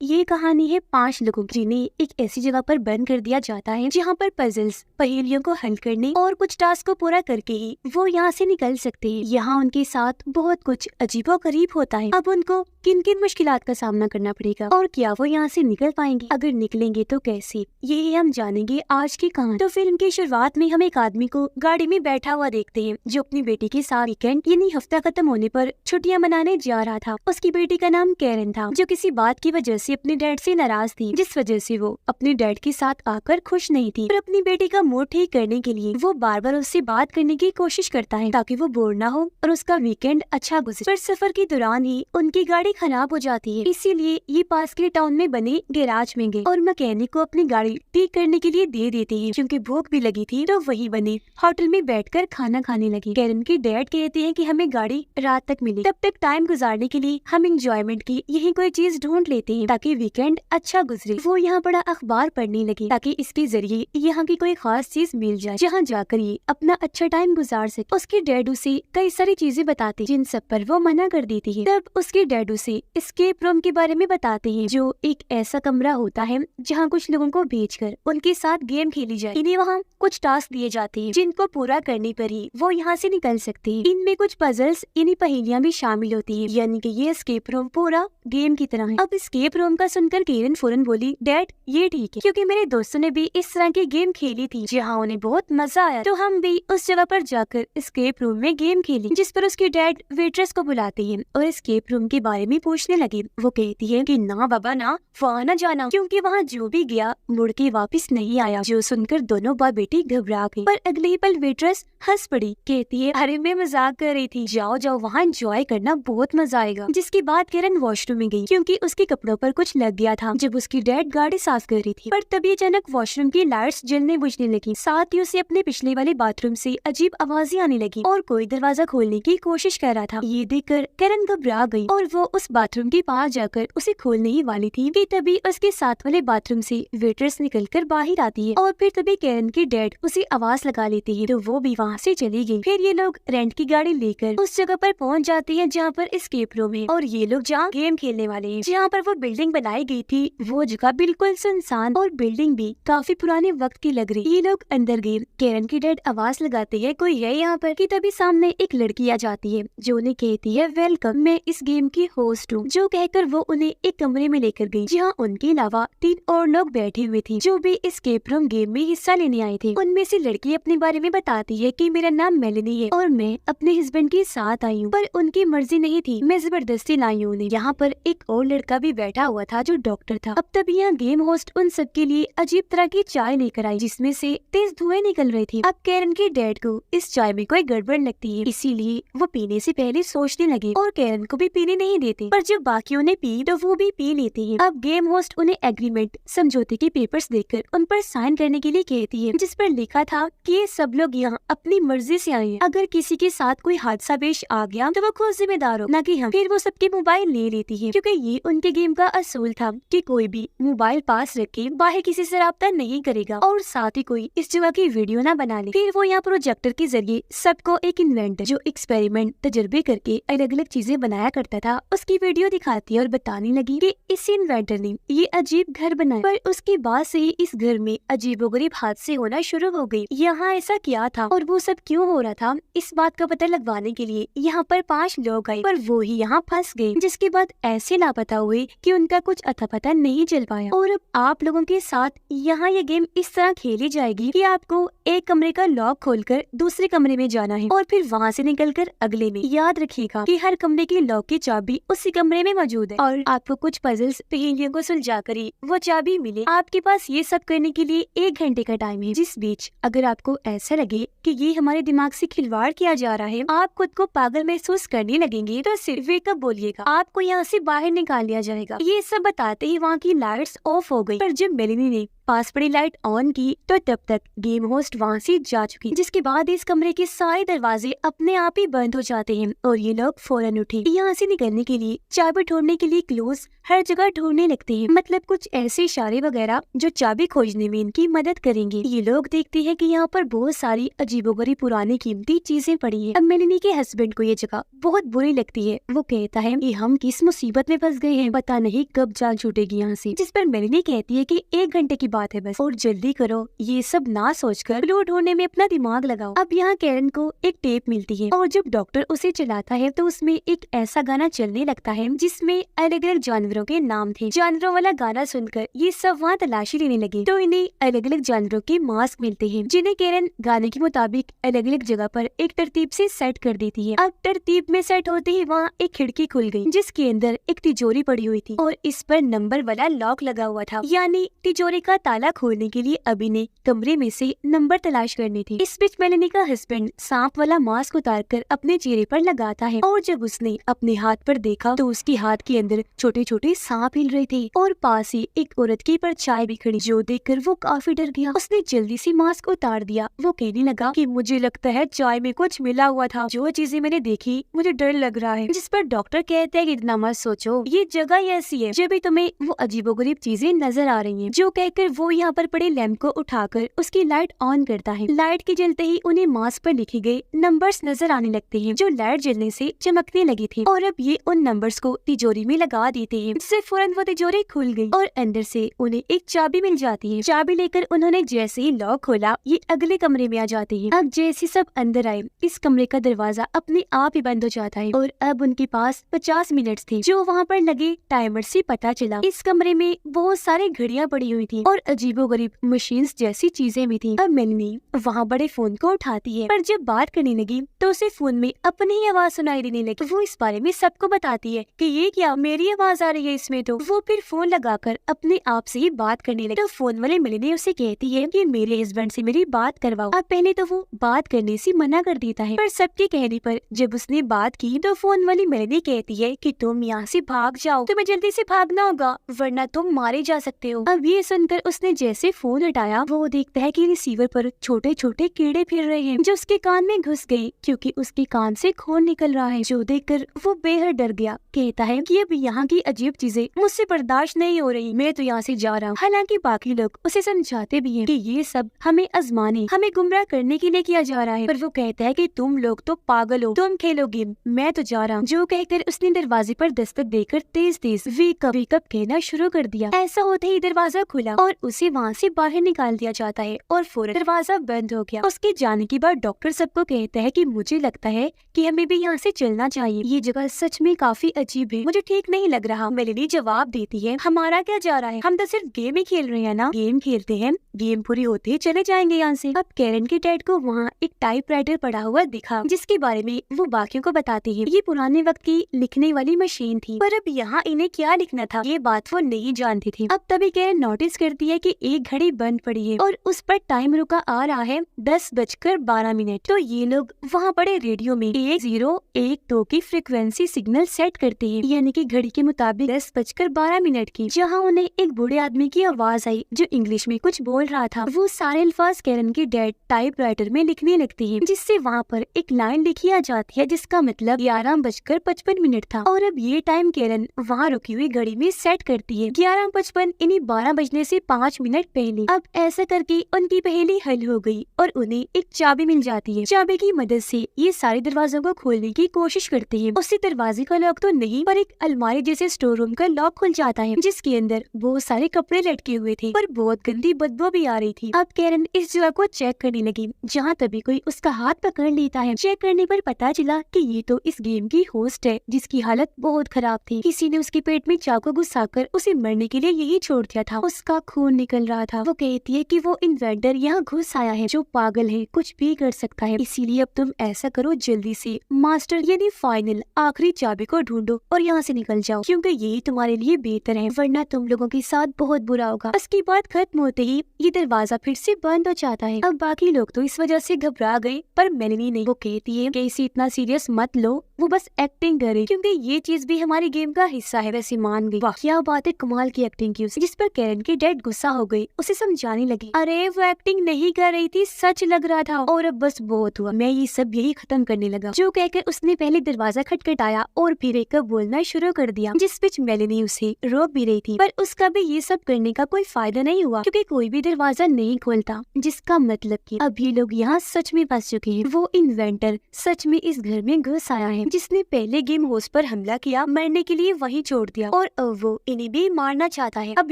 ये कहानी है 5 लोगों की जिन्हें एक ऐसी जगह पर बंद कर दिया जाता है जहाँ पर पजल्स पहेलियों को हल करने और कुछ टास्क को पूरा करके ही वो यहाँ से निकल सकते हैं। यहाँ उनके साथ बहुत कुछ अजीबोगरीब होता है। अब उनको किन किन मुश्किलात का सामना करना पड़ेगा और क्या वो यहाँ से निकल पाएंगे, अगर निकलेंगे तो कैसे, यही हम जानेंगे आज की कहानी। तो फिल्म की शुरुआत में हम एक आदमी को गाड़ी में बैठा हुआ देखते हैं जो अपनी बेटी के साथ वीकेंड यानी हफ्ता खत्म होने पर छुट्टियां मनाने जा रहा था। उसकी बेटी का नाम कैरन था जो किसी बात की वजह से अपने डैड से नाराज थी, जिस वजह से वो अपने डैड के साथ आकर खुश नहीं थी। पर अपनी बेटी का मूड ठीक करने के लिए वो बार बार उससे बात करने की कोशिश करता है ताकि वो बोर ना हो और उसका वीकेंड अच्छा गुजरे। पर सफर के दौरान ही उनकी गाड़ी खराब हो जाती है, इसीलिए ये पास के टाउन में बने गैराज में गए और मैकेनिक को अपनी गाड़ी ठीक करने के लिए दे देते हैं। क्योंकि भूख भी लगी थी तो वही बने होटल में बैठकर खाना खाने लगे। कैरन के डैड कहते हैं कि हमें गाड़ी रात तक मिले, तब तक टाइम गुजारने के लिए हम एंजॉयमेंट की यही कोई चीज ढूंढ लेते हैं ताकि वीकेंड अच्छा गुजरे। वो यहाँ बड़ा अखबार पढ़ने लगी ताकि इसके जरिए यहाँ की कोई खास चीज मिल जाए जहाँ जाकर ये अपना अच्छा टाइम गुजार सके। उसके डैड उसे कई सारी चीजें बताते जिन सब पर वो मना कर देती है। तब उसके डैड उसे एस्केप रूम के बारे में बताते हैं जो एक ऐसा कमरा होता है जहाँ कुछ लोगों को भेजकर उनके साथ गेम खेली जाए। इन्हें वहाँ कुछ टास्क दिए जाते हैं जिनको पूरा करने पर ही वो यहाँ से निकल सकते हैं। इनमें कुछ पजल्स यानी पहेलियां भी शामिल होती है, यानी कि ये एस्केप रूम पूरा गेम की तरह है। अब एस्केप रूम का सुनकर कैरन फौरन बोली, डैड ये ठीक है क्योंकि मेरे दोस्तों ने भी इस तरह की गेम खेली थी जहाँ उन्हें बहुत मजा आया, तो हम भी उस जगह पर जाकर एस्केप रूम में गेम खेली। जिस पर उसके डैड वेट्रेस को बुलाते हैं और एस्केप रूम के बारे में पूछने लगे। वो कहती है कि ना बाबा ना, वहाँ न जाना क्योंकि वहाँ जो भी गया मुड़ के वापिस नहीं आया। जो सुनकर दोनों बाप बेटी घबरा गई, पर अगले ही पल वेट्रेस हंस पड़ी। कहती है अरे मैं मजाक कर रही थी, जाओ जाओ वहाँ एंजॉय करना, बहुत मजा आएगा। जिसके बाद कैरन वॉशरूम में गई क्योंकि उसके कपड़ों पर कुछ लग गया था जब उसकी डैड गाड़ी साफ कर रही थी। पर तभी अचानक वॉशरूम की लाइट्स जलने बुझने लगी, साथ ही उसे अपने पिछले वाले बाथरूम से अजीब आवाजें आने लगी और कोई दरवाजा खोलने की कोशिश कर रहा था। ये देखकर कैरन घबरा गई और वो उस बाथरूम के पास जाकर उसे खोलने ही वाली थी कि तभी उसके साथ वाले बाथरूम से वेट्रेस निकलकर बाहर आती है और फिर तभी कैरन के डैड उसे आवाज लगा लेती है तो वो भी वहाँ से चली गई। फिर ये लोग रेंट की गाड़ी लेकर उस जगह पर पहुँच जाते हैं जहाँ पर एस्केप रूम है और ये लोग जहाँ गेम खेलने वाले हैं। जहाँ पर वो बिल्डिंग बनाई गई थी वो जगह बिल्कुल सुनसान और बिल्डिंग भी काफी पुराने वक्त की लग रही। ये लोग अंदर गए। कैरन की डैड आवाज लगाते हैं कोई है यहाँ पर, कि तभी सामने एक लड़की आ जाती है जो उन्हें कहती है वेलकम, मैं इस गेम की होस्ट हूँ। जो कहकर वो उन्हें एक कमरे में लेकर गई जहाँ उनके अलावा 3 और लोग बैठे हुए थे जो भी एस्केप रूम गेम में हिस्सा लेने आए थे। उनमें से लड़की अपने बारे में बताती है कि मेरा नाम मेलेनी है और मैं अपने हस्बैंड के साथ आई हूँ, पर उनकी मर्जी नहीं थी, मैं जबरदस्ती लाई हूँ उन्हें। यहाँ पर एक और लड़का भी बैठा हुआ था जो डॉक्टर था। अब तभी यहाँ गेम होस्ट उन सब के लिए अजीब तरह की चाय लेकर आई जिसमें से तेज धुएं निकल रही थी। अब कैरन के डैड को इस चाय में कोई गड़बड़ लगती है, इसीलिए वो पीने से पहले सोचने लगे और कैरन को भी पीने नहीं देते, पर जब बाकियों ने पी तो वो भी पी लेते हैं। अब गेम होस्ट उन्हें एग्रीमेंट समझौते के पेपर्स देकर उन पर साइन करने के लिए कहती है जिस पर लिखा था कि ये सब लोग यहाँ अपनी मर्जी से आए हैं, अगर किसी के साथ कोई हादसा पेश आ गया तो वो खुद जिम्मेदार हो, न कि हम। फिर वो सबके मोबाइल ले लेती है क्योंकि ये उनके गेम का असूल था कि कोई भी मोबाइल पास रख के बाहर किसी से राब्ता नहीं करेगा और साथ ही कोई इस जगह की वीडियो ना बना ले। फिर वो यहाँ प्रोजेक्टर के जरिए सबको एक इन्वेंटर जो एक्सपेरिमेंट तजर्बे करके अलग अलग चीजें बनाया करता था उसकी वीडियो दिखाती है और बताने लगी कि इस इन्वेंटर ने ये अजीब घर बनाया, पर उसके बाद से ही इस घर में अजीबोगरीब हादसे होना शुरू हो गए। यहाँ ऐसा क्या था और वो सब क्यों हो रहा था, इस बात का पता लगवाने के लिए यहाँ पर 5 लोग आए, पर वो ही यहाँ फंस गए, जिसके बाद ऐसे लापता हुए कि उनका कुछ अता पता नहीं चल पाया। और अब आप लोगों के साथ यहाँ ये गेम इस तरह खेली जाएगी कि आपको एक कमरे का लॉक खोलकर दूसरे कमरे में जाना है और फिर वहाँ से निकलकर अगले में। याद रखिएगा कि हर कमरे की लॉक की चाबी उसी कमरे में मौजूद है और आपको कुछ पजल्स पहेलियों को सुलझा कर ही वो चाबी मिले। आपके पास ये सब करने के लिए 1 घंटे का टाइम है, जिस बीच अगर आपको ऐसा लगे कि ये हमारे दिमाग से खिलवाड़ किया जा रहा है, आप खुद को पागल महसूस करने लगेंगे, तो सिर्फ वेकअप बोलिएगा, आपको यहाँ से बाहर निकाल लिया जाएगा। ये सब बताते ही वहाँ की लाइट्स ऑफ हो गई। पर जब मेलेनी ने पास पड़ी लाइट ऑन की तो तब तक गेम होस्ट वहाँ से जा चुकी, जिसके बाद इस कमरे के सारे दरवाजे अपने आप ही बंद हो जाते हैं और ये लोग फौरन उठे यहाँ से निकलने के लिए, चाबी ढूंढने के लिए क्लोज हर जगह ढूंढने लगते हैं, मतलब कुछ ऐसे इशारे वगैरह जो चाबी खोजने में इनकी मदद करेंगे। ये लोग देखते हैं कि यहाँ पर बहुत सारी अजीबोगरीब पुरानी कीमती चीजें पड़ी हैं। अब मेलिनी के हस्बैंड को ये जगह बहुत बुरी लगती है। वो कहता है कि हम किस मुसीबत में फंस गए हैं, पता नहीं कब जान छूटेगी यहाँ से। जिस पर मेलिनी कहती है कि 1 घंटे की बात है बस, और जल्दी करो, ये सब ना सोचकर क्लू ढूंढने में अपना दिमाग लगाओ। अब यहाँ कैरन को एक टेप मिलती है और जब डॉक्टर उसे चलाता है तो उसमें एक ऐसा गाना चलने लगता है जिसमें अलग अलग जानवरों के नाम थे। जानवरों वाला गाना सुनकर ये सब वहाँ तलाशी लेने लगे तो इन्हें अलग अलग जानवरों के मास्क मिलते हैं, जिन्हें कैरन गाने के मुताबिक अलग अलग जगह पर एक तरतीब से सेट कर देती है। अब तरतीब में सेट होते ही वहाँ एक खिड़की खुल गई जिसके अंदर एक तिजोरी पड़ी हुई थी और इस पर नंबर वाला लॉक लगा हुआ था, यानी तिजोरी का ताला खोलने के लिए अभी ने कमरे में से नंबर तलाश करनी थी। इस बीच मेलिनी का हस्बैंड सांप वाला मास्क उतारकर अपने चेहरे पर लगाता है और जब उसने अपने हाथ पर देखा तो उसके हाथ के अंदर छोटे छोटे सांप हिल रहे थे और पास ही एक औरत की परछाई भी खड़ी, जो देखकर वो काफी डर गया। उसने जल्दी से मास्क उतार दिया। वो कहने लगा कि मुझे लगता है चाय में कुछ मिला हुआ था, जो चीजें मैंने देखी मुझे डर लग रहा है। जिस पर डॉक्टर कहते हैं कि इतना मत सोचो, ये जगह ही ऐसी है जब भी तुम्हें वो अजीबोगरीब चीजें नजर आ रही हैं। जो कहकर वो यहाँ पर पड़े लैंप को उठाकर उसकी लाइट ऑन करता है। लाइट के जलते ही उन्हें मास्क पर लिखे गए नंबर्स नजर आने लगते हैं जो लाइट जलने से चमकने लगी थी और अब ये उन नंबर्स को तिजोरी में लगा देते हैं, जिससे फौरन वो तिजोरी खुल गई और अंदर से उन्हें एक चाबी मिल जाती है। चाबी लेकर उन्होंने जैसे ही लॉक खोला ये अगले कमरे में आ जाते हैं। अब जैसे सब अंदर आए इस कमरे का दरवाजा अपने आप ही बंद हो जाता है और अब उनके पास 50 मिनट थे जो वहाँ पर लगे टाइमर से पता चला। इस कमरे में बहुत सारी घड़ियां पड़ी हुई थी और अजीबोगरीब मशीन्स जैसी चीजें भी थी। अब मेलिनी वहाँ बड़े फोन को उठाती है पर जब बात करने लगी तो उसे फोन में अपनी ही आवाज सुनाई देने लगी। वो इस बारे में सबको बताती है कि ये क्या मेरी आवाज आ रही है इसमें। तो वो फिर फोन लगाकर अपने आप से ही बात करने लगी। तो फोन वाले मेलिनी उसे कहती है कि मेरे हस्बैंड से मेरी बात करवाओ। अब पहले तो वो बात करने से मना कर देता है पर सबके कहने पर जब उसने बात की तो फोन वाली मेलिनी कहती है कि तुम यहाँ से भाग जाओ, तुम्हें जल्दी से भागना होगा वरना तुम मारे जा सकते हो। अब ये सुनकर उसने जैसे फोन हटाया वो देखता है कि रिसीवर पर छोटे छोटे कीड़े फिर रहे हैं जो उसके कान में घुस गए क्योंकि उसके कान से खून निकल रहा है, जो देखकर वो बेहद डर गया। कहता है कि अब यहाँ की अजीब चीजें मुझसे बर्दाश्त नहीं हो रही, मैं तो यहाँ से जा रहा हूँ। हालांकि बाकी लोग उसे समझाते भी हैं कि ये सब हमें आजमाने, हमें गुमराह करने के लिए किया जा रहा है, पर वो कहता है कि तुम लोग तो पागल हो, तुम खेलो गेम, मैं तो जा रहा हूँ। जो कहकर उसने दरवाजे पर दस्तक देकर तेज तेज वेकअप कहना शुरू कर दिया। ऐसा होते ही दरवाजा खुला और उसे वहाँ से बाहर निकाल दिया जाता है और फौरन दरवाजा बंद हो गया। उसके जाने के बाद डॉक्टर सबको कहता है कि मुझे लगता है कि हमें भी यहाँ से चलना चाहिए, ये जगह सच में काफी अजीब है, मुझे ठीक नहीं लग रहा। मेलिनी जवाब देती है हमारा क्या जा रहा है, हम तो सिर्फ गेम ही खेल रहे हैं ना, गेम खेलते हैं, गेम पूरी होते ही चले जाएंगे यहाँ से। अब कैरन के डैड को वहाँ एक टाइपराइटर पड़ा हुआ दिखा जिसके बारे में वो बाकियों को बताते हैं। ये पुराने वक्त की लिखने वाली मशीन थी पर अब यहाँ इन्हें क्या लिखना था ये बात वो नहीं जानती थी। अब तभी कैरन नोटिस करती है कि एक घड़ी बंद पड़ी है और उस पर टाइम रुका आ रहा है 10:12। तो ये लोग वहाँ बड़े रेडियो में 1012 की फ्रिक्वेंसी सिग्नल सेट करते हैं, यानी कि घड़ी के मुताबिक 10:12 की, जहाँ उन्हें एक बूढ़े आदमी की आवाज आई जो इंग्लिश में कुछ बोल रहा था। वो सारे अल्फाज कैरन के डैड टाइपराइटर में लिखने लगती है जिससे वहाँ पर एक लाइन लिखी आ जाती है जिसका मतलब 11:55 था। और अब ये टाइम कैरन वहाँ रुकी हुई घड़ी में सेट करती है 11:55 इन्हीं 12 बजने से 5 मिनट पहले। अब ऐसा करके उनकी पहेली हल हो गई और उन्हें एक चाबी मिल जाती है। चाबी की मदद से ये सारे दरवाजों को खोलने की कोशिश करते हैं। उससे दरवाजे का लॉक तो नहीं पर एक अलमारी जैसे स्टोर रूम का लॉक खुल जाता है जिसके अंदर बहुत सारे कपड़े लटके हुए थे पर बहुत गंदी बदबू भी आ रही थी। अब कैरन इस जगह को चेक करने लगी जहाँ तभी कोई उसका हाथ पकड़ लेता है। चेक करने पर पता चला कि ये तो इस गेम की होस्ट है जिसकी हालत बहुत खराब थी। किसी ने उसके पेट में चाकू घुसाकर उसे मरने के लिए यही छोड़ दिया था, उसका खून निकल रहा था। वो कहती है कि वो इन्वेंटर यहाँ घुस आया है जो पागल है, कुछ भी कर सकता है, इसीलिए अब तुम ऐसा करो जल्दी से मास्टर यानी फाइनल आखिरी चाबी को ढूंढो और यहाँ से निकल जाओ क्योंकि यही तुम्हारे लिए बेहतर है वरना तुम लोगों के साथ बहुत बुरा होगा। उसकी बात खत्म होते ही ये दरवाजा फिर से बंद हो जाता है। अब बाकी लोग तो इस वजह से घबरा गए पर मेलिनी नहीं। वो कहती है कि इसे इतना सीरियस मत लो, वो बस एक्टिंग करे, क्योंकि ये चीज भी हमारी गेम का हिस्सा है। वैसे मान गई। वाह क्या बात है, कमाल की एक्टिंग की उसने। जिस पर कैरन की डैड गुस्सा हो गई, उसे समझाने लगी, अरे वो एक्टिंग नहीं कर रही थी, सच लग रहा था, और अब बस बहुत हुआ, मैं ये सब यही खत्म करने लगा। जो कहकर उसने पहले दरवाजा खटखटाया और फिर एक बोलना शुरू कर दिया, जिस बीच मेलेनी उसे रोक भी रही थी। पर उसका भी ये सब करने का कोई फायदा नहीं हुआ, क्योंकि कोई भी दरवाजा नहीं खोलता, जिसका मतलब कि अब ये लोग यहाँ सच में फंस चुके हैं। वो इन्वेंटर सच में इस घर में घुस आया है, जिसने पहले गेम होस्ट पर हमला किया, मरने के लिए वहीं छोड़ दिया, और अब वो इन्हें भी मारना चाहता है। अब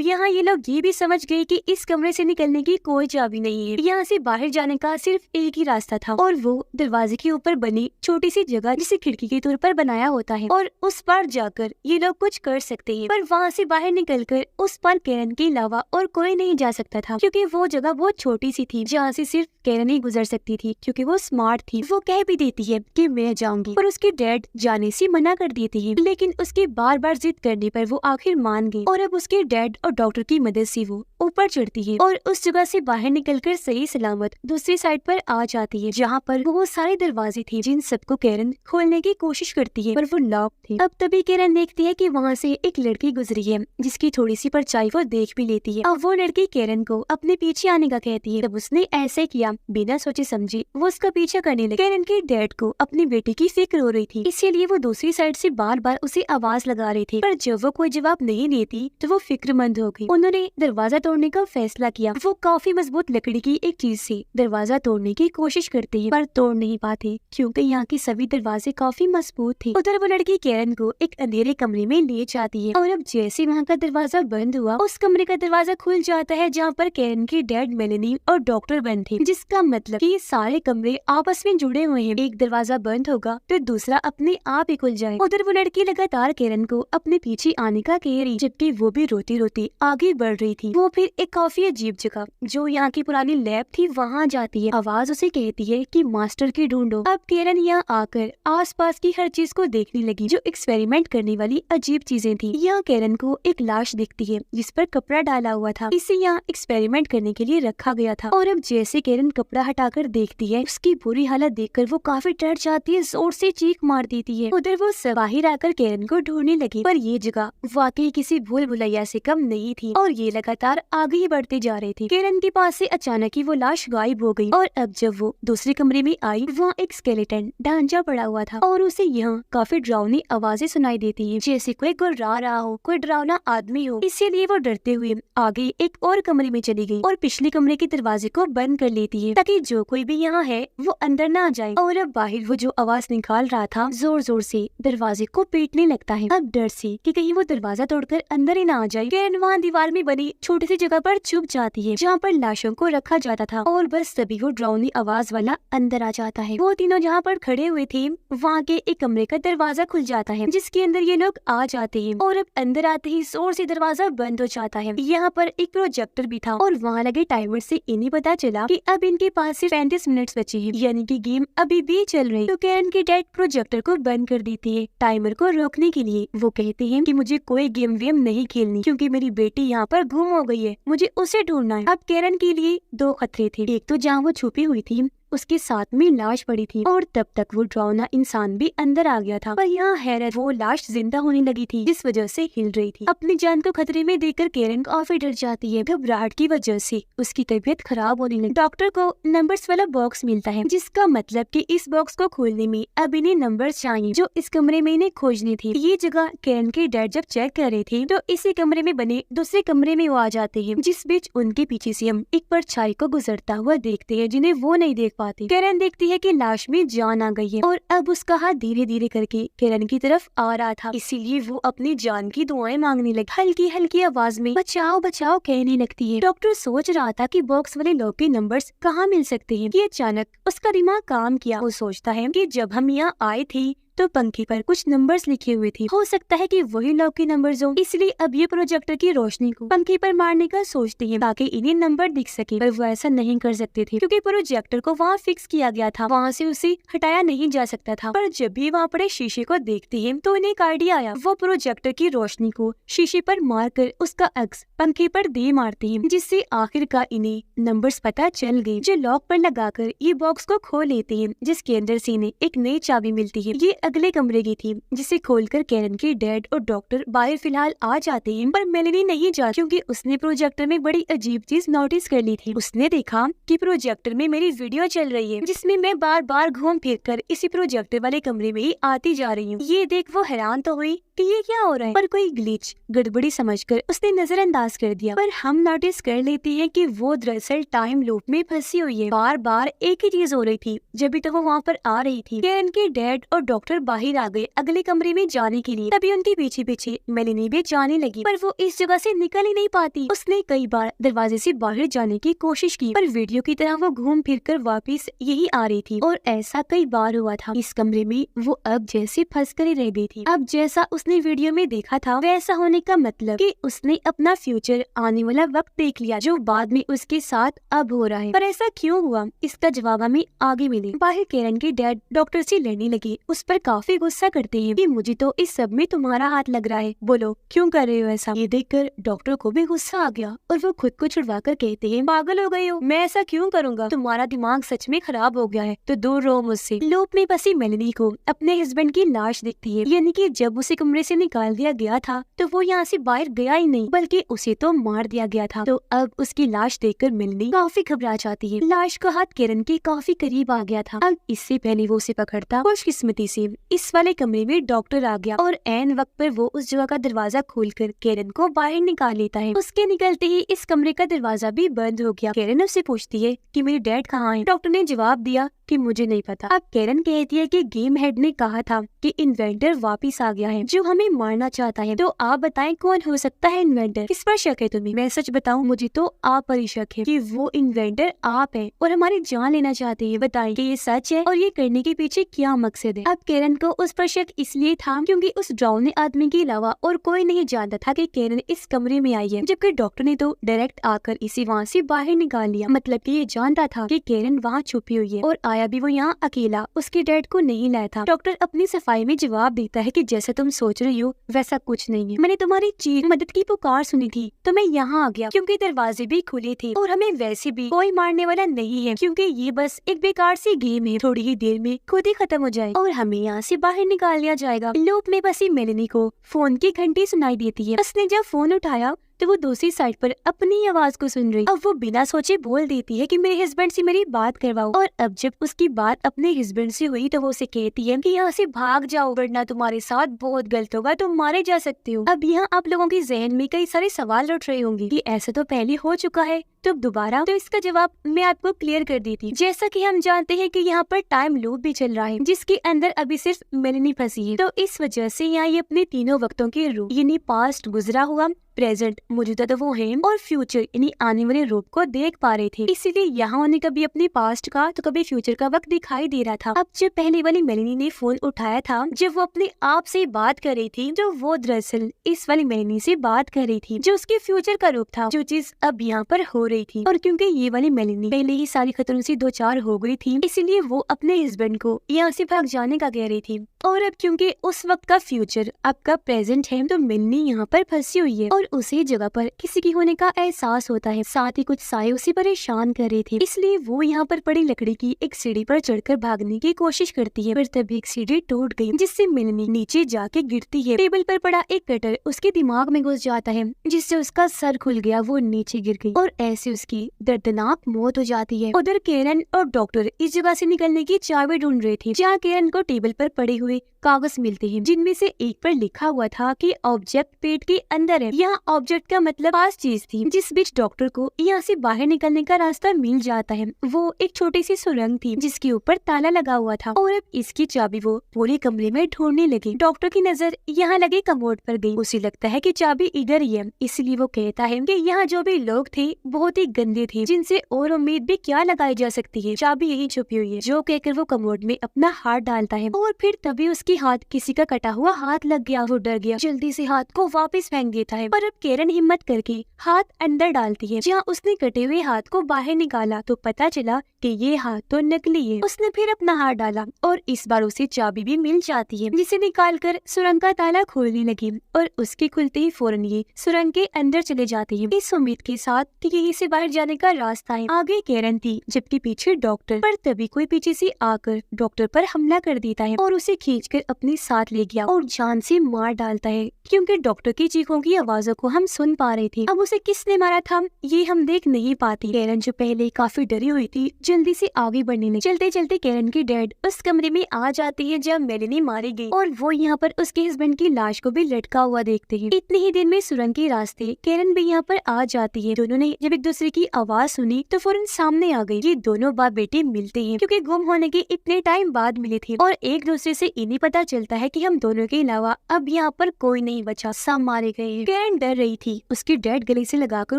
यहाँ ये लोग ये भी समझ गए कि इस कमरे से निकलने की कोई चाबी नहीं है, यहाँ से बाहर जाने का सिर्फ एक ही रास्ता था, और वो दरवाजे के ऊपर बनी छोटी सी जगह जिसे खिड़की के तौर पर बनाया होता है, और उस पार जाकर ये लोग कुछ कर सकते हैं। पर वहाँ से बाहर निकलकर उस पार कैरन के अलावा और कोई नहीं जा सकता था, क्योंकि वो जगह बहुत छोटी सी थी, जहाँ से सिर्फ कैरन ही गुजर सकती थी, क्योंकि वो स्मार्ट थी। वो कह भी देती है कि मैं जाऊंगी, पर उसके डैड जाने से मना कर देती है, लेकिन उसके बार बार जिद करने पर वो आखिर मान गई, और अब उसके डैड और डॉक्टर की मदद से वो ऊपर चढ़ती है, और उस जगह से बाहर निकलकर सही सलामत दूसरी साइड पर आ जाती है, जहाँ पर बहुत सारे दरवाजे थे, जिन सबको कैरन खोलने की कोशिश करती है, पर वो लॉक थे। अब तभी कैरन देखती है कि वहाँ से एक लड़की गुजरी है, जिसकी थोड़ी सी परछाई वो देख भी लेती है। अब वो लड़की कैरन को अपने पीछे आने का कहती है। तब उसने ऐसे किया, बिना सोचे समझे वो उसका पीछा करने लगी। कैरन के डैड को अपनी बेटी की फिक्र हो रही थी, इसीलिए वो दूसरी साइड से बार बार उसे आवाज लगा रही थी, पर जब वो कोई जवाब नहीं देती तो वो फिक्रमंद हो गई। उन्होंने दरवाजा तोड़ने का फैसला किया। वो काफी मजबूत लकड़ी की एक चीज से दरवाजा तोड़ने की कोशिश करती है, पर तोड़ नहीं पाते, क्योंकि यहाँ के सभी दरवाजे काफी मजबूत थे। उधर वो लड़की कैरन को एक अंधेरे कमरे में ले जाती है, और अब जैसे वहाँ का दरवाजा बंद हुआ, उस कमरे का दरवाजा खुल जाता है, जहाँ पर कैरन के डैड, मेलेनी और डॉक्टर बंद थे, जिसका मतलब कि ये सारे कमरे आपस में जुड़े हुए हैं। एक दरवाजा बंद होगा तो दूसरा अपने आप ही खुल जाए। उधर वो लड़की लगातार कैरन को अपने पीछे आने का कह रही, जबकि वो भी रोती रोती आगे बढ़ रही थी। वो फिर एक काफी अजीब जगह, जो यहाँ की पुरानी लैब थी, वहाँ जाती है। आवाज उसे कहती है कि मास्टर की ढूंढो। अब कैरन यहाँ आकर आसपास की हर चीज को देखने लगी, जो एक्सपेरिमेंट करने वाली अजीब चीजें थी। यहाँ कैरन को एक लाश दिखती है, जिस पर कपड़ा डाला हुआ था। इसे यहाँ एक्सपेरिमेंट करने के लिए रखा गया था, और अब जैसे कैरन कपड़ा हटाकर देखती है, उसकी बुरी हालत देखकर वो काफी डर जाती है, जोर से चीख मार देती है। उधर वो बाहर आकर कैरन को ढूंढने लगी, पर ये जगह वाकई किसी भूल भुलैया से कम नहीं थी, और ये लगातार आगे ही बढ़ते जा रहे थे। कैरन के पास से अचानक ही वो लाश गायब हो गई, और अब जब वो दूसरे कमरे में आई, वहाँ एक स्केलेटन ढांचा पड़ा हुआ था, और उसे यहाँ काफी डरावनी आवाजें सुनाई देती है, जैसे कोई गुर्रा रहा हो, कोई डरावना आदमी हो। इसीलिए वो डरते हुए आगे एक और कमरे में चली गई, और पिछले कमरे के दरवाजे को बंद कर लेती है, ताकि जो कोई भी यहाँ है वो अंदर ना आ जाए। और अब बाहर वो जो आवाज निकाल रहा था, जोर जोर से दरवाजे को पीटने लगता है। अब डर से कि कहीं वो दरवाजा तोड़कर अंदर ही ना आ जाए, कैरन वहाँ दीवार में बनी छोटी सी जगह पर छुप जाती है, जहाँ पर लाशों को रखा जाता था, और बस तभी वो डरावनी आवाज वाला अंदर आ जाता है। वो तीनों जहाँ पर खड़े हुए थे, वहाँ के एक कमरे का दरवाजा खुल जाता है, जिसके अंदर ये लोग आ जाते हैं, और अब अंदर आते ही जोर से दरवाजा बंद हो जाता है। यहाँ पर एक प्रोजेक्टर भी था, और वहाँ लगे टाइमर से इन्हें पता चला कि अब इनके पास सिर्फ 35 मिनट्स बचे हैं, यानी कि गेम अभी भी चल रही। तो कैरन के डैड प्रोजेक्टर को बंद कर देते हैं टाइमर को रोकने के लिए। वो कहते हैं कि मुझे कोई गेम वेम नहीं खेलनी, क्योंकि मेरी बेटी यहाँ पर गुम हो गई है, मुझे उसे ढूंढना है। अब कैरन के लिए दो खतरे थे, एक तो जहाँ वो छुपी हुई थी उसके साथ में लाश पड़ी थी, और तब तक वो डरावना इंसान भी अंदर आ गया था। पर यहाँ हैरत, वो लाश जिंदा होने लगी थी, जिस वजह से हिल रही थी। अपनी जान को खतरे में देखकर कैरन काफी डर जाती है। घबराहट की वजह से उसकी तबीयत खराब होने लगी। डॉक्टर को नंबर्स वाला बॉक्स मिलता है, जिसका मतलब कि इस बॉक्स को खोलने में अब इन्हें नंबर्स चाहिए, जो इस कमरे में इन्हें खोजने थे। ये जगह कैरन के डैड जब चेक कर रहे थे, तो इसी कमरे में बने दूसरे कमरे में वो आ जाते हैं, जिस बीच उनके पीछे से हम एक परछाई को गुजरता हुआ देखते हैं, जिन्हें वो नहीं देख पाते। कैरन देखती है कि लाश में जान आ गई है, और अब उसका हाथ धीरे धीरे करके कैरन की तरफ आ रहा था, इसीलिए वो अपनी जान की दुआएं मांगने लगी। हल्की हल्की आवाज में बचाओ बचाओ कहने लगती है। डॉक्टर सोच रहा था कि बॉक्स वाले लोग के नंबर्स कहाँ मिल सकते हैं, कि अचानक उसका दिमाग काम किया। वो सोचता है कि जब हम यहाँ आए थे तो पंखे पर कुछ नंबर्स लिखे हुए थे, हो सकता है कि वही लोग के नंबर्स हो, इसलिए अब ये प्रोजेक्टर की रोशनी को पंखे पर मारने का सोचते हैं, ताकि इन्हें नंबर दिख सके। पर वो ऐसा नहीं कर सकते थे, क्योंकि प्रोजेक्टर को वहाँ फिक्स किया गया था, वहाँ से उसे हटाया नहीं जा सकता था। पर जब भी वहाँ पड़े शीशे को देखते हैं, तो इन्हें एक आइडिया आया। वो प्रोजेक्टर की रोशनी को शीशे पर मारकर उसका अक्स पंखे पर दे मारते हैं, जिससे आखिरकार इन्हें नंबर्स पता चल गए, जो लॉक पर लगाकर ये बॉक्स को खोल लेते हैं, जिसके अंदर से इन्हें एक नई चाबी मिलती है। ये अगले कमरे की थी, जिसे खोलकर कैरन के डैड और डॉक्टर बाहर फिलहाल आ जाते हैं, पर मेलेनी नहीं जा क्योंकि उसने प्रोजेक्टर में बड़ी अजीब चीज नोटिस कर ली थी। उसने देखा कि प्रोजेक्टर में मेरी वीडियो चल रही है, जिसमें मैं बार बार घूम फिर कर इसी प्रोजेक्टर वाले कमरे में ही आती जा रही हूँ। ये देख वो हैरान तो हुई कि ये क्या हो रहा है, पर कोई ग्लिच गड़बड़ी समझकर उसने नजरअंदाज कर दिया। पर हम नोटिस कर लेते हैं कि वो दरअसल टाइम लूप में फंसी हुई है। बार बार एक ही चीज हो रही थी जब भी तो वो वहाँ पर आ रही थी। कैरन के डैड और डॉक्टर बाहर आ गए अगले कमरे में जाने के लिए। तभी उनके पीछे पीछे मेलेनी भी जाने लगी, पर वो इस जगह से निकल ही नहीं पाती। उसने कई बार दरवाजे से बाहर जाने की कोशिश की, पर वीडियो की तरह वो घूम फिर कर वापिस यही आ रही थी। और ऐसा कई बार हुआ था। इस कमरे में वो अब जैसे फंस कर ही रह गई थी। अब जैसा उसने वीडियो में देखा था वैसा होने का मतलब कि उसने अपना फ्यूचर, आने वाला वक्त देख लिया, जो बाद में उसके साथ अब हो रहा है। पर ऐसा क्यों हुआ, इसका जवाब हमें आगे मिले। बाहर कैरन के डैड डॉक्टर से लड़ने लगे, उस पर काफी गुस्सा करते हैं कि मुझे तो इस सब में तुम्हारा हाथ लग रहा है, बोलो क्यों कर रहे हो ऐसा। ये देखकर डॉक्टर को भी गुस्सा आ गया और वो खुद को छुड़वा कर कहते हैं, पागल हो गए हो, मैं ऐसा क्यों करूँगा, तुम्हारा दिमाग सच में खराब हो गया है, तो दूर रहो मुझसे। लूप में फंसी मेलेनी को अपने हस्बैंड की लाश दिखती है, यानी कि जब उसे कमरे से निकाल दिया गया था तो वो यहाँ से बाहर गया ही नहीं, बल्कि उसे तो मार दिया गया था। तो अब उसकी लाश देखकर मेलेनी काफी घबरा जाती है। लाश का हाथ कैरन के काफी करीब आ गया था। अब इससे पहले वो उसे पकड़ता, खुशकिस्मती से इस वाले कमरे में डॉक्टर आ गया और ऐन वक्त पर वो उस जगह का दरवाजा खोलकर कैरन को बाहर निकाल लेता है। उसके निकलते ही इस कमरे का दरवाजा भी बंद हो गया। कैरन उससे पूछती है कि मेरे डैड कहाँ हैं? डॉक्टर ने जवाब दिया कि मुझे नहीं पता। अब कैरन कहती है कि गेम हेड ने कहा था कि इन्वेंटर वापिस आ गया है जो हमें मारना चाहता है। तो आप बताएं कौन हो सकता है इन्वेंटर? किस पर शक है तुम्हें? मैं सच बताऊं, मुझे तो आप पर ही शक है कि वो इन्वेंटर आप हैं और हमारी जान लेना चाहते हैं। बताएं कि ये सच है और ये करने के पीछे क्या मकसद है? अब कैरन को उस पर शक इसलिए था क्योंकि उस ड्राउने आदमी के अलावा और कोई नहीं जानता था कि कैरन इस कमरे में आई है, जबकि डॉक्टर ने तो डायरेक्ट आकर इसे वहाँ से बाहर निकाल लिया। मतलब कि ये जानता था कि कैरन वहाँ छुपी हुई है और आया भी वो यहाँ अकेला, उसके डैड को नहीं लाया था। डॉक्टर अपनी सफाई में जवाब देता है कि जैसा तुम सोच रही हो वैसा कुछ नहीं है, मैंने तुम्हारी चीख मदद की पुकार सुनी थी तो मैं यहाँ आ गया क्योंकि दरवाजे भी खुले थे और हमें वैसे भी कोई मारने वाला नहीं है क्योंकि ये बस एक बेकार सी गेम है, थोड़ी ही देर में खुद ही खत्म हो जाए और हमें यहाँ से बाहर निकाल लिया जाएगा। लूप में बसी मेलेनी को फोन की घंटी सुनाई देती है। उसने जब फोन उठाया तो वो दूसरी साइड पर अपनी आवाज को सुन रही। अब वो बिना सोचे बोल देती है कि मेरे हस्बैंड से मेरी बात करवाओ। और अब जब उसकी बात अपने हस्बैंड से हुई तो वो उसे कहती है कि यहाँ से भाग जाओ वरना तुम्हारे साथ बहुत गलत होगा, तुम मारे जा सकते हो। अब यहाँ आप लोगों के जहन में कई सारे सवाल उठ रहे होंगे कि ऐसा तो पहले हो चुका है तो दोबारा, तो इसका जवाब मैं आपको क्लियर कर देती। जैसा कि हम जानते हैं कि यहाँ पर टाइम लूप भी चल रहा है जिसके अंदर अभी सिर्फ मेलेनी फंसी है, तो इस वजह से यहाँ ये अपने तीनों वक्तों के रूप यानी पास्ट, गुजरा हुआ, प्रेजेंट मौजूदा तो वो है और फ्यूचर यानी आने वाले रूप को देख पा रहे थे। इसीलिए यहाँ उन्हें कभी अपने पास्ट का तो कभी फ्यूचर का वक्त दिखाई दे रहा था। अब जब पहले वाली मेलेनी ने फोन उठाया था, जब वो अपने आप से बात कर रही थी, तो वो दरअसल इस वाली मेलेनी से बात कर रही थी जो उसके फ्यूचर का रूप था, जो चीज अब यहाँ पर हो रही थी। और क्योंकि ये वाली मेलेनी पहले ही सारी खतरों से दो चार हो गई थी, इसीलिए वो अपने हस्बैंड को यहाँ से भाग जाने का कह रही थी। और अब क्योंकि उस वक्त का फ्यूचर अब का प्रेजेंट है तो मेलेनी यहाँ पर फंसी हुई है और उसी जगह पर किसी की होने का एहसास होता है। साथ ही कुछ साए उसे परेशान कर रहे थे, इसलिए वो यहाँ पर पड़ी लकड़ी की एक सीढ़ी पर चढ़कर भागने की कोशिश करती है, पर तभी एक सीढ़ी टूट गई जिससे मेलेनी नीचे जाके गिरती है। टेबल पर पड़ा एक कटर उसके दिमाग में घुस जाता है जिससे उसका सर खुल गया, वो नीचे गिर गई और ऐसे उसकी दर्दनाक मौत हो जाती है। उधर कैरन और डॉक्टर इस जगह से निकलने की चाबी ढूंढ रहे थे, जहाँ कैरन को टेबल पर पड़े हुए कागज मिलते हैं जिनमें से एक पर लिखा हुआ था कि ऑब्जेक्ट पेट के अंदर है। यहाँ ऑब्जेक्ट का मतलब पास चीज थी जिस बीच डॉक्टर को यहाँ से बाहर निकलने का रास्ता मिल जाता है। वो एक छोटी सी सुरंग थी जिसके ऊपर ताला लगा हुआ था और अब इसकी चाबी वो पूरे कमरे में ढूंढने लगी। डॉक्टर की नजर यहाँ लगे कमोड पर गई, उसे लगता है कि चाबी इधर ही है, इसलिए वो कहता है कि यहाँ जो भी लोग थे बहुत ही गंदे थे जिनसे और उम्मीद भी क्या लगाई जा सकती है, चाबी यही छुपी हुई है। जो कहकर वो कमोड में अपना हाथ डालता है और फिर तभी उसकी हाथ किसी का कटा हुआ हाथ लग गया। वो डर गया, जल्दी से हाथ को वापस फेंक देता है। पर अब कैरन हिम्मत करके हाथ अंदर डालती है, जहाँ उसने कटे हुए हाथ को बाहर निकाला तो पता चला कि ये हाथ तो नकली है। उसने फिर अपना हाथ डाला और इस बार उसे चाबी भी मिल जाती है, जिसे निकाल कर सुरंग का ताला खोलने लगी और उसके खुलते ही फौरन ये सुरंग के अंदर चले जाते हैं, इस उम्मीद के साथ कि यहीं से बाहर जाने का रास्ता है। आगे कैरन थी जबकि पीछे डॉक्टर, पर तभी कोई पीछे से आकर डॉक्टर पर हमला कर देता है और उसे खींचकर अपने साथ ले गया और जान से मार डालता है, क्योंकि डॉक्टर की चीखों की आवाजों को हम सुन पा रहे थे। अब उसे किसने मारा था ये हम देख नहीं पाती। कैरन जो पहले काफी डरी हुई थी जल्दी से आगे बढ़ने लगी। चलते चलते कैरन की डैड उस कमरे में आ जाती है जब मेलेनी मारी गई और वो यहाँ पर उसके हस्बैंड की लाश को भी लटका हुआ देखते हैं। इतने ही देर में सुरंग के रास्ते कैरन भी यहाँ पर आ जाती है। दोनों ने जब एक दूसरे की आवाज सुनी तो फौरन सामने आ गई। ये दोनों बाप बेटे मिलते हैं क्योंकि गुम होने के इतने टाइम बाद मिले थे और एक दूसरे से इन्हें पता चलता है कि हम दोनों के अलावा अब यहाँ पर कोई नहीं बचा, सब मारे गए। कैरन डर रही थी। उसकी डैड गले से लगाकर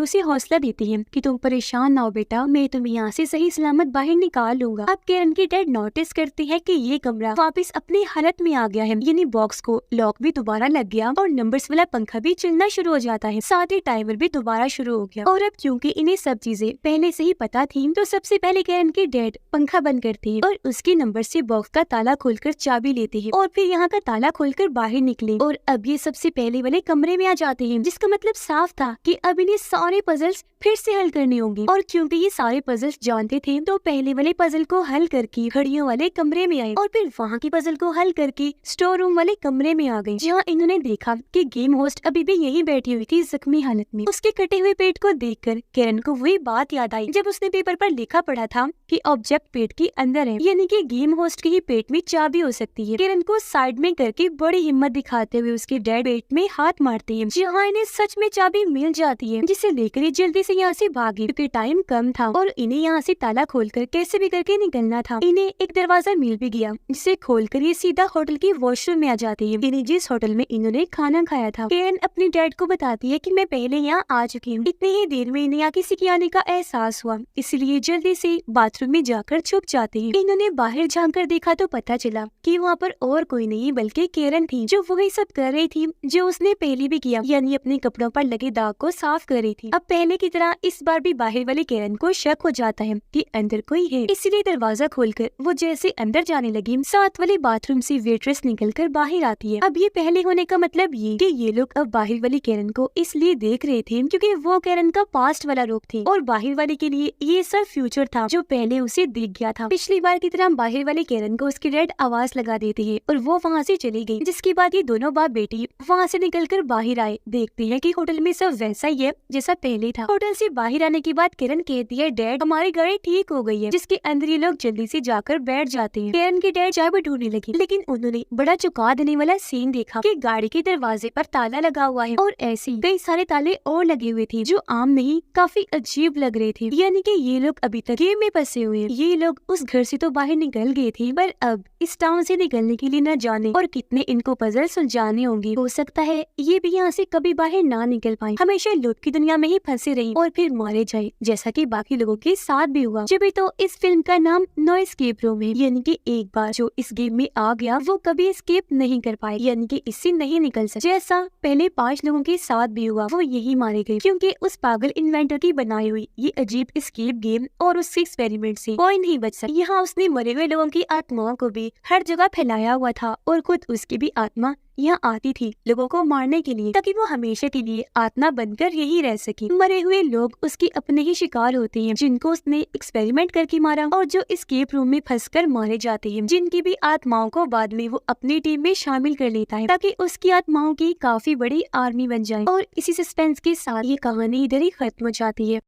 उसे हौसला देती है कि तुम परेशान ना हो बेटा, मैं तुम्हें यहाँ से सही सलामत बाहर निकाल लूंगा। अब कैरन की डैड नोटिस करती है कि ये कमरा वापस अपनी हालत में आ गया है, यानी बॉक्स को लॉक भी दोबारा लग गया और नंबर्स वाला पंखा भी चलना शुरू हो जाता है, साथ ही टाइमर भी दोबारा शुरू हो गया। और अब क्योंकि इन्हें सब चीजें पहले से ही पता थी तो सबसे पहले कैरन की डैड पंखा बंद करती है और उसके नंबर से बॉक्स का ताला खोलकर चाबी लेती है और फिर यहाँ का ताला खोलकर बाहर निकले और अब ये सबसे पहले वाले कमरे में आ जाते हैं, जिसका मतलब साफ था कि अब इन्हें सारे पजल्स फिर से हल करने होंगे। और क्योंकि ये सारे पजल्स जानते थे तो पहले वाले पजल को हल करके घड़ियों वाले कमरे में आए और फिर वहाँ के पजल को हल करके स्टोर रूम वाले कमरे में आ गए, जहाँ इन्होंने देखा कि गेम होस्ट अभी भी यहीं बैठी हुई थी जख्मी हालत में। उसके कटे हुए पेट को देखकर कैरन को वही बात याद आई जब उसने पेपर पर लिखा पढ़ा था कि ऑब्जेक्ट पेट के अंदर है, यानी कि गेम होस्ट के ही पेट में चाबी हो सकती है। कैरन को साइड में करके बड़ी हिम्मत दिखाते हुए उसके डैड पेट में हाथ मारते हैं, जहाँ इन्हें सच में चाबी मिल जाती है, जिसे लेकर ये जल्दी से यहाँ से भागी क्योंकि टाइम कम था और इन्हें यहाँ से ताला खोलकर कैसे भी करके निकलना था। इन्हें एक दरवाजा मिल भी गया जिसे खोलकर ये सीधा होटल की वॉशरूम में आ जाती है, इन्हें जिस होटल में इन्होंने खाना खाया था। कैरन अपने डैड को बताती है कि मैं पहले यहाँ आ चुकी हूँ। इतनी ही देर में इन्हें यहाँ किसी के आने का एहसास हुआ, इसलिए जल्दी से बाथरूम में जाकर छुप जाते हैं। इन्होंने बाहर झांक कर देखा तो पता चला कि वहाँ पर और कोई नहीं बल्कि कैरन थी, जो वही सब कर रही थी जो उसने पहले भी किया, यानी अपने कपड़ों पर लगे दाग को साफ कर रही थी। अब पहले की तरह इस बार भी बाहर वाले कैरन को शक हो जाता है कि अंदर कोई है, इसलिए दरवाजा खोलकर वो जैसे अंदर जाने लगी, साथ वाले बाथरूम से वेट्रेस निकलकर बाहर आती है। अब ये पहले होने का मतलब ये कि ये लोग अब बाहर वाली कैरन को इसलिए देख रहे थे क्योंकि वो कैरन का पास्ट वाला रूप थी और बाहर वाले के लिए ये सब फ्यूचर था जो पहले उसे दिख गया था। पिछली बार की तरह बाहर वाले कैरन को उसकी डैड आवाज लगा देती है और वो वहाँ से चली गई, जिसके बाद ये दोनों बाप बेटी वहाँ से निकलकर बाहर आए। देखते हैं कि होटल में सब वैसा ही है जैसा पहले था। होटल से बाहर आने के बाद कैरन कहती है डैड हमारी गाड़ी ठीक हो गई है, जिसके अंदर ये लोग जल्दी से जाकर बैठ जाते हैं। कैरन की डैड चाबी ढूंढने लगी, लेकिन उन्होंने बड़ा चौंका देने वाला सीन देखा कि गाड़ी के दरवाजे पर ताला लगा हुआ है और ऐसे कई सारे ताले और लगे हुए थे जो आम नहीं काफी अजीब लग रहे थे, यानी कि ये लोग अभी तक गेम में फंसे हुए हैं। ये लोग उस घर से तो बाहर निकल गए थे पर अब इस टाउन से निकलने के लिए न जाने और कितने इनको पजल सुलझाने होंगे। हो सकता है ये भी यहाँ से कभी बाहर ना निकल पाए, हमेशा लूट की दुनिया में ही फंसे रहे और फिर मारे जाए जैसा कि बाकी लोगों के साथ भी हुआ। जब तो इस फिल्म का नाम नो एस्केप रूम है, यानी कि एक बार जो इस गेम में आ गया वो कभी एस्केप नहीं कर पाए, यानी कि इससे नहीं निकल सकते। जैसा पहले 5 लोगों के साथ भी हुआ, वो यही मारे गए क्योंकि उस पागल इन्वेंटर की बनाई हुई ये अजीब एस्केप गेम और उसके एक्सपेरिमेंट से कोई नहीं बच सकता। यहाँ उसने मरे हुए लोगों की आत्माओं को भी हर जगह फैलाया हुआ था और खुद उसकी भी आत्मा यहाँ आती थी लोगों को मारने के लिए, ताकि वो हमेशा के लिए आत्मा बनकर यही रह सके। मरे हुए लोग उसके अपने ही शिकार होते हैं जिनको उसने एक्सपेरिमेंट करके मारा और जो एस्केप रूम में फंसकर मारे जाते हैं, जिनकी भी आत्माओं को बाद में वो अपनी टीम में शामिल कर लेता है ताकि उसकी आत्माओं की काफी बड़ी आर्मी बन जाए। और इसी सस्पेंस के साथ ये कहानी इधर ही खत्म हो जाती है।